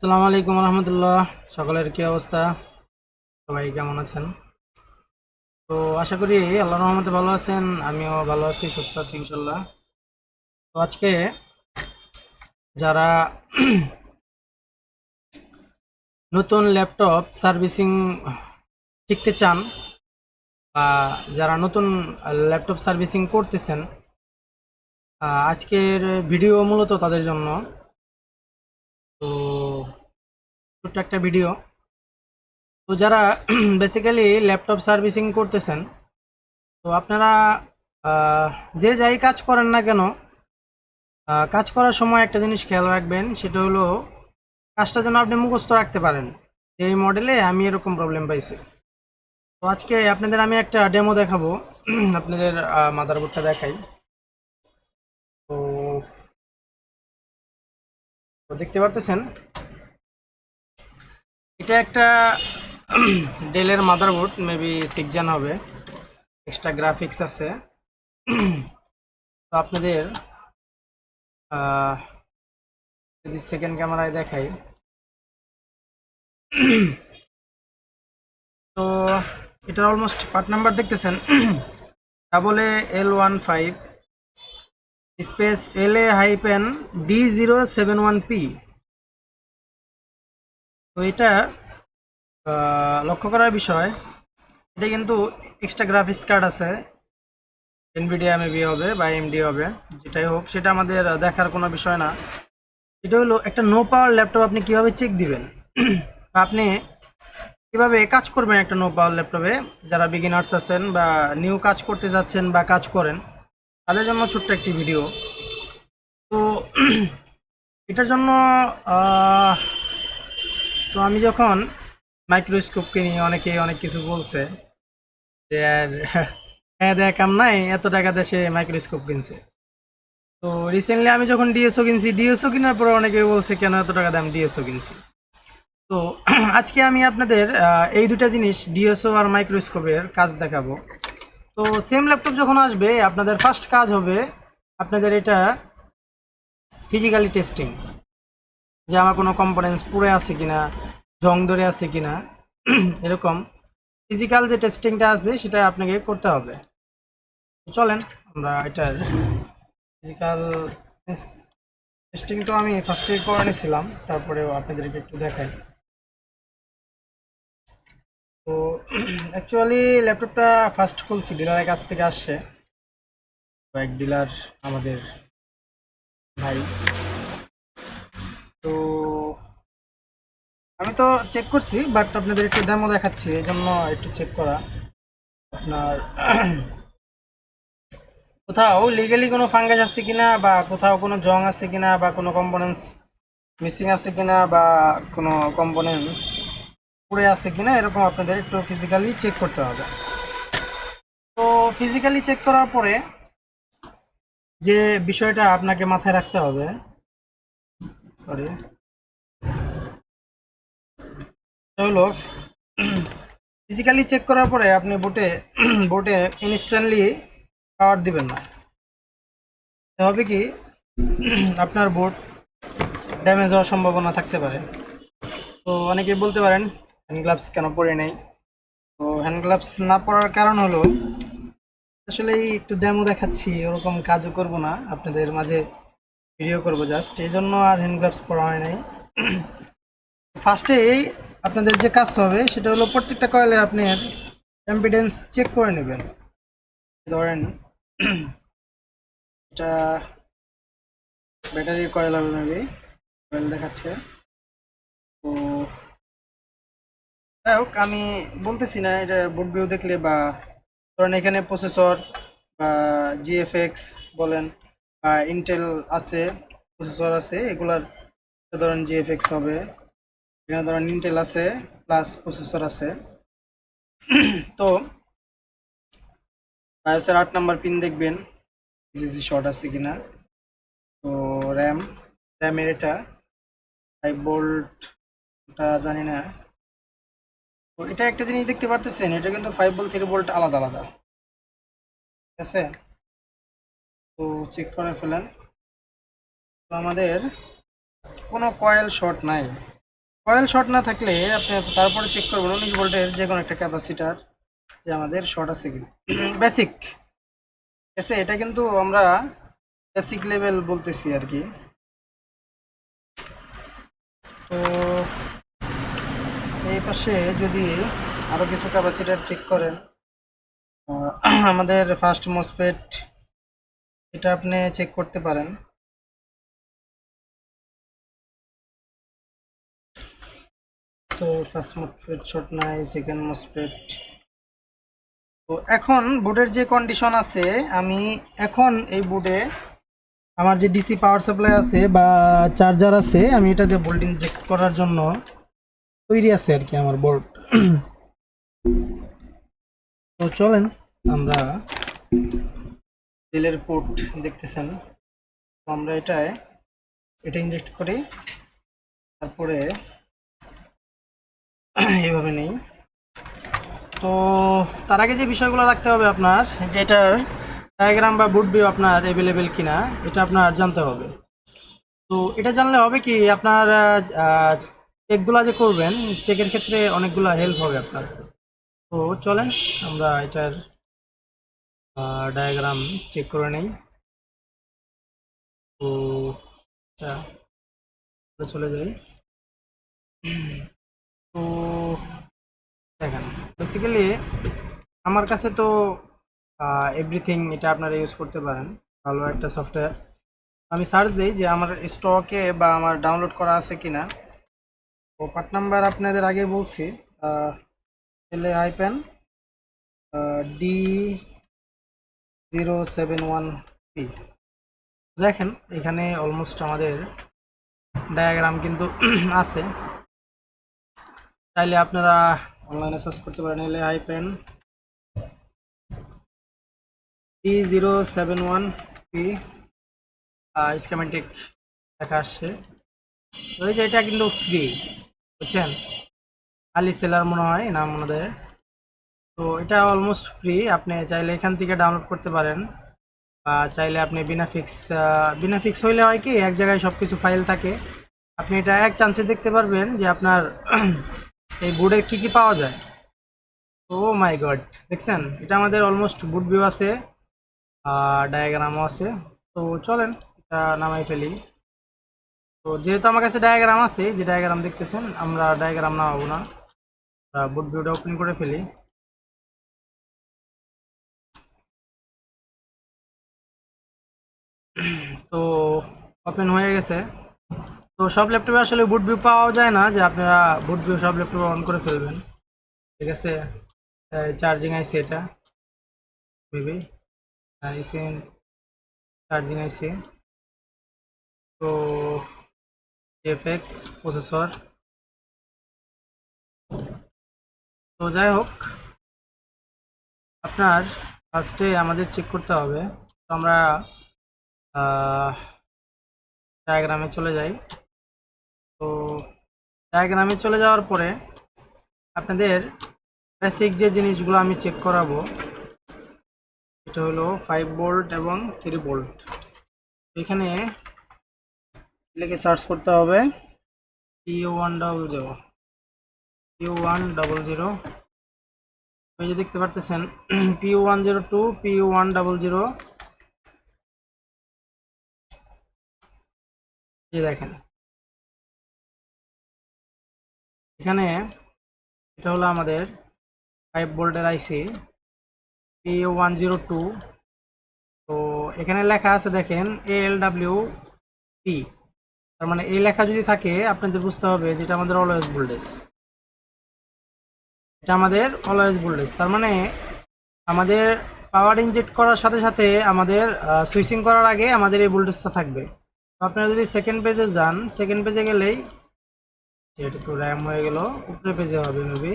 আসসালামু আলাইকুম রহমতুল্লাহ। সকলের কি অবস্থা? সবাই কেমন আছেন? তো আশা করি আল্লাহর রহমতে ভালো আছেন। আমিও ভালো আছি, সুস্থ আছি ইনশাল্লাহ। তো আজকে যারা নতুন ল্যাপটপ সার্ভিসিং শিখতে চান বা যারা নতুন ল্যাপটপ সার্ভিসিং করতেছেন, আজকের ভিডিও মূলত তাদের জন্য। তো ছোট্ট একটা ভিডিও। তো যারা বেসিক্যালি ল্যাপটপ সার্ভিসিং করতেছেন, তো আপনারা যে যাই কাজ করেন না কেন, কাজ করার সময় একটা জিনিস খেয়াল রাখবেন, সেটা হলো কাজটা যেন আপনি মুখস্থ রাখতে পারেন। এই মডেলে আমি এরকম প্রবলেম পাইছি। তো আজকে আপনাদের আমি একটা ডেমো দেখাবো। আপনাদের মাদারবোর্ডটা দেখাই। তো তো দেখতে পারতেছেন, এটা একটা ডেলের মাদারবোর্ড, মেবি 6 জেন হবে, এক্সট্রা গ্রাফিক্স আছে। তো আপনাদের যদি সেকেন্ড ক্যামেরায় দেখাই, তো এটার অলমোস্ট পার্ট নাম্বার দেখতেছেন, L15 স্পেস LA-D071P। তো এটা লক্ষ্য করার বিষয়, এটা কিন্তু এক্সট্রা গ্রাফিক্স কার্ড আছে, এনভিডিয়া মেবি হবে বা এমডি হবে, যেটাই হোক সেটা আমাদের দেখার কোনো বিষয় না। এটা হলো একটা নো পাওয়ার ল্যাপটপ আপনি কিভাবে চেক দিবেন, বা আপনি কিভাবে কাজ করবেন একটা নো পাওয়ার ল্যাপটপে। যারা বিগিনার্স আছেন বা নিউ কাজ করতে যাচ্ছেন বা কাজ করেন, তাদের জন্য ছোট্ট একটি ভিডিও। তো এটার জন্য আহ, তো আমি যখন মাইক্রোস্কোপ কিনি, অনেকে অনেক কিছু বলছে যে আর হ্যাঁ দেখ কাম নাই, এত টাকা দিয়ে সে মাইক্রোস্কোপ কিনছে। তো রিসেন্টলি আমি যখন ডিএসও কিনছি, ডিএসও কেনার পরে অনেকে বলছে কেন এত টাকা দাম ডিএসও কিনছি। তো আজকে আমি আপনাদের এই দুটা জিনিস, ডিএসও আর মাইক্রোস্কোপের কাজ দেখাবো। তো সেম ল্যাপটপ যখন আসবে, আপনাদের ফার্স্ট কাজ হবে আপনাদের এটা ফিজিক্যালি টেস্টিং, যে আমার কোনো কম্পোনেন্টস পুড়ে আছে কিনা, জং ধরে আছে কিনা, এরকম ফিজিক্যাল যে টেস্টিংটা আছে সেটা আপনাকে করতে হবে। চলেন আমরা এটার ফিজিক্যাল টেস্টিং তো আমি ফার্স্টে করে নিয়েছিলাম, তারপরেও আপনাদেরকে একটু দেখাই। তো অ্যাকচুয়ালি ল্যাপটপটা ফার্স্ট খুলছি, ডিলারের কাছ থেকে আসছে, এক ডিলার আমাদের ভাই। তো আমি তো চেক করছি, বাট আপনাদের একটু ডেমো দেখাচ্ছি, এই জন্য একটু চেক করা। আপনার কোথাও লিগালি কোনো ফাঙ্গাস আছে কিনা, বা কোথাও কোনো জং আছে কিনা, বা কোনো কম্পোনেন্টস মিসিং আছে কিনা, বা কোনো কম্পোনেন্টস পুড়ে আছে কিনা, এরকম আপনাদের একটু ফিজিক্যালি চেক করতে হবে। তো ফিজিক্যালি চেক করার পরে যে বিষয়টা আপনাকে মাথায় রাখতে হবে, সরি, হলো ফিজিক্যালি চেক করার পরে আপনি বোটে ইনস্ট্যান্টলি পাওয়ার দিবেন না। হবে কি, আপনার বোট ড্যামেজ হওয়ার সম্ভাবনা থাকতে পারে। তো অনেকেই বলতে পারেন হ্যান্ড গ্লাভস কেন পরে নেই। তো হ্যান্ড গ্লাভস না পরার কারণ হলো, আসলে একটু ডেমো দেখাচ্ছি, ওরকম কাজও করব না, আপনাদের মাঝে ভিডিও করব জাস্ট, এই জন্য আর হ্যান্ড গ্লাভস পরা হয় নাই। ফার্স্টেই আপনাদের যে কাজ হবে সেটা হলো প্রত্যেকটা কয়েলে আপনার ইম্পিডেন্স চেক করে নেবেন। ধরেন এটা ব্যাটারির কয়েল হবে, মেবি কয়েল দেখাচ্ছে। তো যাই হোক, আমি বলতেছি না, এটা বোর্ড ভিউ দেখলে, বা ধরেন এখানে প্রসেসর বা জিএফএক্স বলেন বা ইন্টেল আছে, প্রসেসর আছে, এগুলার ধরেন জিএফএক্স হবে, এখানে ধরেন ইন্টেল আছে প্লাস প্রসেসর আছে। তো বায়োসের 8 নম্বর পিন দেখবেন জি শর্ট আছে কিনা। তো র্যামের এটা 5 ভোল্ট, ওটা জানি না। তো এটা একটা জিনিস দেখতে পারতেছেন, এটা কিন্তু 5 ভোল্ট 3 ভোল্ট আলাদা আলাদা, ঠিক আছে? তো চেক করে ফেলেন। তো আমাদের কোনো কয়েল শর্ট নাই, কয়েল শর্ট না থাকলে আপনি তারপরে চেক করবেন 19 ভোল্টের যে কোনো একটা ক্যাপাসিটার যে আমাদের শর্ট আছে কিনা। বেসিক এসে এটা কিন্তু আমরা বেসিক লেভেল বলতেছি আর কি। তো এই পাশে যদি আরও কিছু ক্যাপাসিটার চেক করেন, আমাদের ফার্স্ট মসফেট এটা আপনি চেক করতে পারেন। তো ফার্স্ট মসফেট শর্ট নাই, সেকেন্ড মসফেট। তো এখন বোর্ডের যে কন্ডিশন আছে, আমি এখন এই বোর্ডে আমার যে ডিসি পাওয়ার সাপ্লাই আছে বা চার্জার আছে, আমি এটা দিয়ে ভোল্টেজ ইনজেক্ট করার জন্য তৈরি আছে আর কি আমার বোর্ড। তো চলেন আমরা ডেলের পোর্ট দেখতেছেন, তো আমরা এটা ইনজেক্ট করি, তারপরে এইভাবে নেই। তো তার আগে যে বিষয়গুলো রাখতে হবে আপনার, যে এটার ডায়াগ্রাম বা বুট ভিউ আপনার অ্যাভেলেবেল কিনা এটা আপনার জানতে হবে। তো এটা জানলে হবে কি, আপনার চেকগুলো যে করবেন, চেকের ক্ষেত্রে অনেকগুলো হেল্প হবে আপনার। তো চলেন আমরা এটার ডায়াগ্রাম চেক করে নেই। তো চলে যাই। তো দেখেন, বেসিক্যালি আমার কাছে তো এভরিথিং এটা আপনারা ইউজ করতে পারেন, ভালো একটা সফটওয়্যার। আমি সার্চ দিই যে আমার স্টকে বা আমার ডাউনলোড করা আছে কিনা। তো পার্ট নাম্বার আপনাদের আগে বলছি, LA-D071P। দেখেন এখানে অলমোস্ট আমাদের ডায়াগ্রাম কিন্তু আছে, চাইলে আপনারা অনলাইনে সার্চ করতে পারেন LA-D071P স্কিমেটিক দেখা আসছে। তো এই যে এটা কিন্তু ফ্রি, বুঝছেন, আলি সেলার মনে হয় নাম আমাদের। তো এটা অলমোস্ট ফ্রি, আপনি চাইলে এখান থেকে ডাউনলোড করতে পারেন, বা চাইলে আপনি বিনা ফিক্স হইলে হয় কি, এক জায়গায় সব কিছু ফাইল থাকে, আপনি এটা এক চান্সে দেখতে পারবেন যে আপনার এই বোর্ডের কি কি পাওয়া যায়। ও মাই গড, দেখছেন এটা আমাদের অলমোস্ট বুট ভিউ আছে, ডায়াগ্রামও আছে। তো চলেন এটা নামাই ফেলি। তো যেহেতু আমার কাছে ডায়াগ্রাম আছে, যে ডায়াগ্রাম দেখতেছেন, আমরা ডায়াগ্রাম নামাবো না, বুট ভিউটা ওপেন করে ফেলি। তো ওপেন হয়ে গেছে। তো সব ল্যাপটপে আসলে বুট ভিউ পাওয়া যায় না, যে আপনারা বুট ভিউ সব ল্যাপটপে অন করে ফেলবেন, ঠিক আছে। চার্জিং আইসি এটা, মেবি আইসি চার্জিং আইসি। তো এফএক্স প্রসেসর। তো যাই হোক, আপনার ফার্স্টে আমাদের চেক করতে হবে। তো আমরা ডায়াগ্রামে চলে যাই। তো ডায়াগ্রামে চলে যাওয়ার পরে আপনাদের বেসিক যে জিনিসগুলো আমি চেক করাবো, এটা হলো 5 ভোল্ট এবং 3 ভোল্ট। এখানে লিখে সার্চ করতে হবে PU100, PU100। এই যে দেখতে পারতেছেন PU102, PU100। এই দেখেন এখানে এটা হলো আমাদের 5 ভোল্টের আইসি PU102। তো এখানে লেখা আছে দেখেন ALWP, তার মানে এই লেখা যদি থাকে আপনাদের বুঝতে হবে যেটা আমাদের অলওয়েজ ভোল্টেজ, এটা আমাদের অলওয়েজ ভোল্টেজ। তার মানে আমাদের পাওয়ার ইনজেক্ট করার সাথে সাথে আমাদের সুইচিং করার আগে আমাদের এই ভোল্টেজটা থাকবে। তো আপনারা যদি সেকেন্ড পেজে যান, সেকেন্ড পেজে গেলেই, এটা তো র্যাম হয়ে গেল, উপরে পেজে হবে মেবি।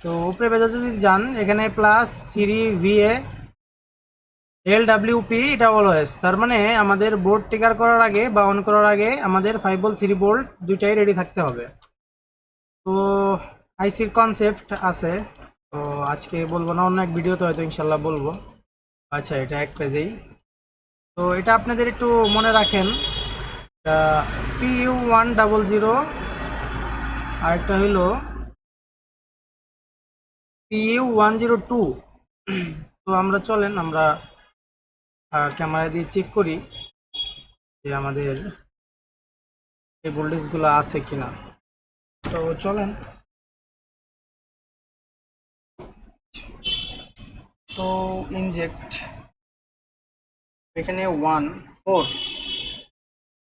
তো উপরে পেজে যদি যান, এখানে +3VA LWP, এটা অলওয়েজ। তার মানে আমাদের বোর্ড ট্রিগার করার আগে বা অন করার আগে আমাদের 5 ভোল্ট 3 ভোল্ট দুইটাই রেডি থাকতে হবে। তো আইসির কনসেপ্ট আছে, তো আজকে বলবো না, অন্য এক ভিডিওতে হয়তো ইনশাল্লাহ বলবো। আচ্ছা, এটা এক পেজেই। তো এটা আপনাদের একটু মনে রাখেন, PU100 আরেকটা হলো PU102। তো আমরা চলেন আমরা ক্যামেরা দিয়ে চেক করি যে আমাদের এই ভোল্টেজগুলো আছে কিনা। তো চলেন, তো ইনজেক্ট এখানে 1 4।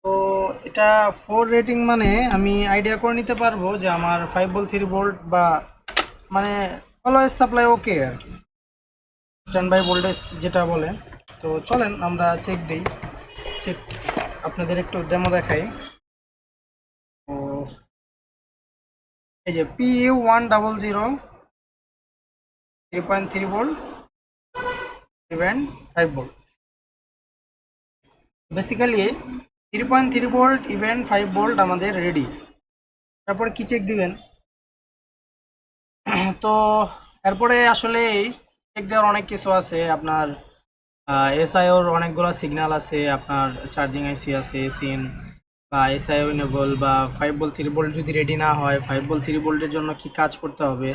তো এটা 4 রেটিং মানে আমি আইডিয়া করে নিতে পারবো যে আমার 5 ভোল্ট 3 ভোল্ট বা মানে অলওয়েজ সাপ্লাই ওকে আর কি, স্ট্যান্ড বাই ভোল্টেজ যেটা বলে। তো চলেন আমরা চেক দিই, চেক আপনাদের একটু ডেমো দেখাই। ও এই যে PU100 3.3 volt even 5 volt, basically 3.3 volt even 5 volt আমাদের রেডি। তারপরে কি চেক দিবেন? তো এরপরে আসলে এই চেক দেওয়ার অনেক কিছু আছে। আপনার এসআইওর অনেকগুলো সিগন্যাল আছে, আপনার চার্জিং আইসি আছে, এসিএন বা এসআইও ইনেবল বা 5 ভোল্ট 3 ভোল্ট যদি রেডি না হয় 5 ভোল্ট 3 ভোল্টের জন্য কি কাজ করতে হবে,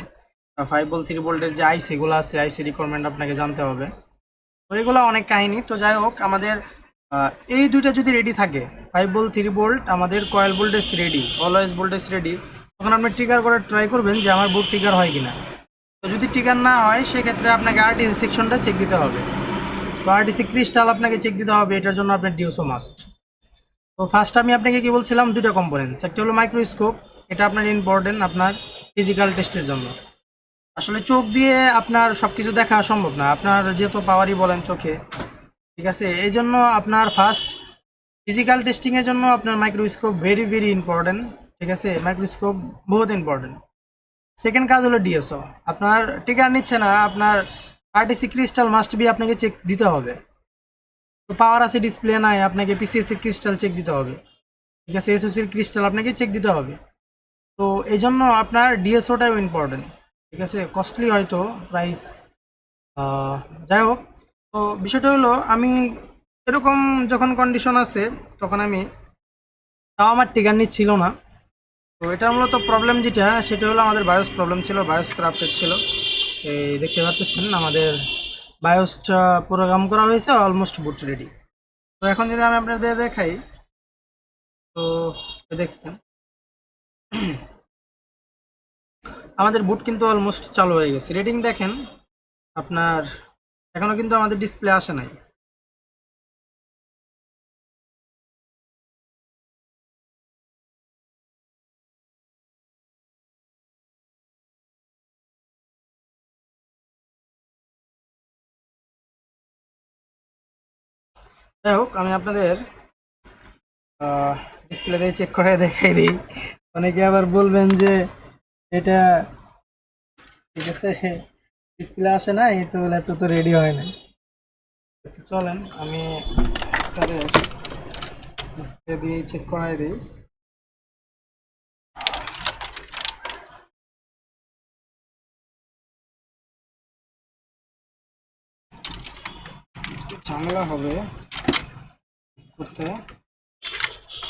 বা 5 ভোল্ট 3 ভোল্টের যে আইসিগুলো আছে আইসি রিকোয়ারমেন্ট আপনাকে জানতে হবে। তো এগুলো অনেক কাহিনী। তো যাই হোক, আমাদের এই দুইটা যদি রেডি থাকে 5 ভোল্ট 3 ভোল্ট, আমাদের coil voltage ready, always voltage ready, তখন আপনি ট্রিগার করার ট্রাই করবেন যে আমার বোর্ড ট্রিগার হয় কিনা। তো যদি ট্রিগার না হয় সেক্ষেত্রে আপনাকে আরটিসি সেকশনটা চেক দিতে হবে। তো আরটিসি ক্রিস্টাল আপনাকে চেক দিতে হবে, এটার জন্য আপনার ডিওসো মাস্ট। তো ফার্স্ট আমি আপনাকে কি বলছিলাম, দুটো কম্পোনেন্টস, একটা হলো মাইক্রোস্কোপ, এটা আপনার ইম্পর্টেন্ট আপনার ফিজিক্যাল টেস্টের জন্য। আসলে চোখ দিয়ে আপনার সব কিছু দেখা সম্ভব না, আপনার যেহেতু পাওয়ারই বলেন চোখে, ঠিক আছে। এই জন্য আপনার ফার্স্ট ফিজিক্যাল টেস্টিংয়ের জন্য আপনার মাইক্রোস্কোপ ভেরি ভেরি ইম্পর্টেন্ট, ঠিক আছে। মাইক্রোস্কোপ বহুত ইম্পর্টেন্ট। সেকেন্ড কাজ হলো ডিএসও, আপনার টিকার নিচ্ছে না, আপনার আরটিসি ক্রিস্টাল মাস্ট বি আপনাকে চেক দিতে হবে। তো পাওয়ার আছে ডিসপ্লে নাই, আপনাকে পিসিএসসি ক্রিস্টাল চেক দিতে হবে, ঠিক আছে। এসওসির ক্রিস্টাল আপনাকে চেক দিতে হবে। তো এই জন্য আপনার ডিএসওটাও ইম্পর্টেন্ট, ঠিক আছে। কস্টলি হয়তো প্রাইস, যাই হোক। তো বিষয়টা হলো আমি এরকম যখন কন্ডিশন আছে তখন আমি, তাও আমার টিকার নিচ্ছিল না। তো এটা মূলত প্রবলেম যেটা, সেটা হলো আমাদের বায়োস প্রবলেম ছিল, বায়োস ক্রাফটেড ছিল। এই দেখতে পাচ্ছেন আমাদের বায়োসটা প্রোগ্রাম করা হয়েছে, অলমোস্ট বুট রেডি। তো এখন যদি আমি আপনাদের দেখাই, তো দেখতেন আমাদের বুট কিন্তু অলমোস্ট চালু হয়ে গেছে। রেটিং দেখেন আপনার, এখনো কিন্তু আমাদের ডিসপ্লে আসে নাই। যাই হোক, আমি আপনাদের ডিসপ্লে দিয়ে চেক করে দেখাই দিই। অনেকে আবার বলবেন যে এটা, ঠিক আছে, ডিসপ্লে আসে নাই তো ল্যাপটপ তো রেডি হয় নাই। তো চলেন আমি আপনাদের ডিসপ্লে দিয়ে চেক করাই দিই। একটু ঝামেলা হবে করতে,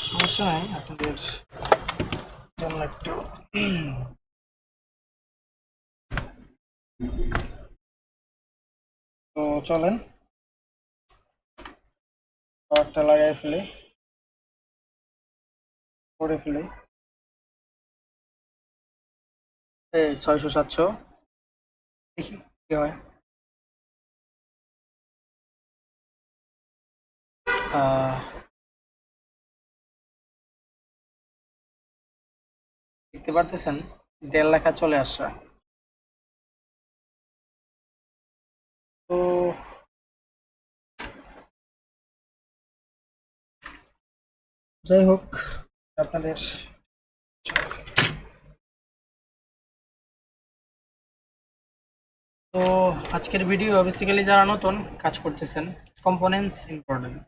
সমস্যা নাই, আপনাদের জন্য একটু তো চলেন পাওয়ারটা লাগাই ফেলি, করে ফেলি। এই 600 700 দেখি কি হয়। আহ, দেখতে পারতেছেন ডেল লেখা চলে আসছে। তো যাই হোক, আপনাদের তো আজকের ভিডিও বেসিক্যালি যারা নতুন কাজ করতেছেন, components important,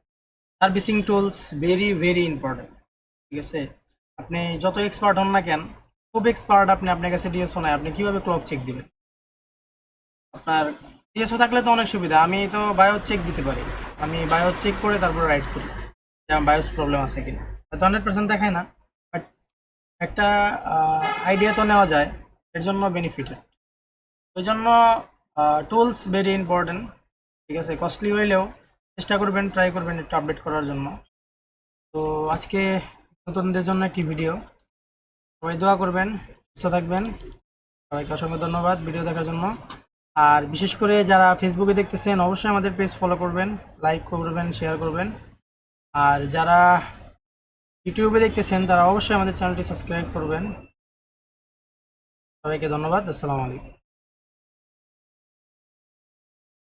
servicing tools very very important, ঠিক আছে। আপনি যত এক্সপার্ট হন না কেন, খুব এক্সপার্ট আপনি, আপনার কাছে ডিএসও নাই, আপনি কীভাবে ক্লক চেক দিবেন? আপনার ডিএসও থাকলে তো অনেক সুবিধা, আমি তো বায়োস চেক দিতে পারি, আমি বায়োস চেক করে তারপর রাইট করি যে আমার বায়োস প্রবলেম আছে কিনা। হয়তো 100% দেখায় না, বাট একটা আইডিয়া তো নেওয়া যায়, এর জন্য বেনিফিটেড। ওই জন্য টুলস ভেরি ইম্পর্টেন্ট, ঠিক আছে? কস্টলি হইলেও চেষ্টা করবেন, ট্রাই করবেন একটু আপডেট করার জন্য। তো আজকে নতুনদের জন্য একটি ভিডিও, সবাই দোয়া করবেন, সুস্থ থাকবেন। সবাইকে অসংখ্য ধন্যবাদ ভিডিও দেখার জন্য। আর বিশেষ করে যারা ফেসবুকে দেখতেছেন অবশ্যই আমাদের পেজ ফলো করবেন, লাইক করবেন, শেয়ার করবেন। আর যারা ইউটিউবে দেখতেছেন তারা অবশ্যই আমাদের চ্যানেলটি সাবস্ক্রাইব করবেন। সবাইকে ধন্যবাদ। আসসালামু আলাইকুম।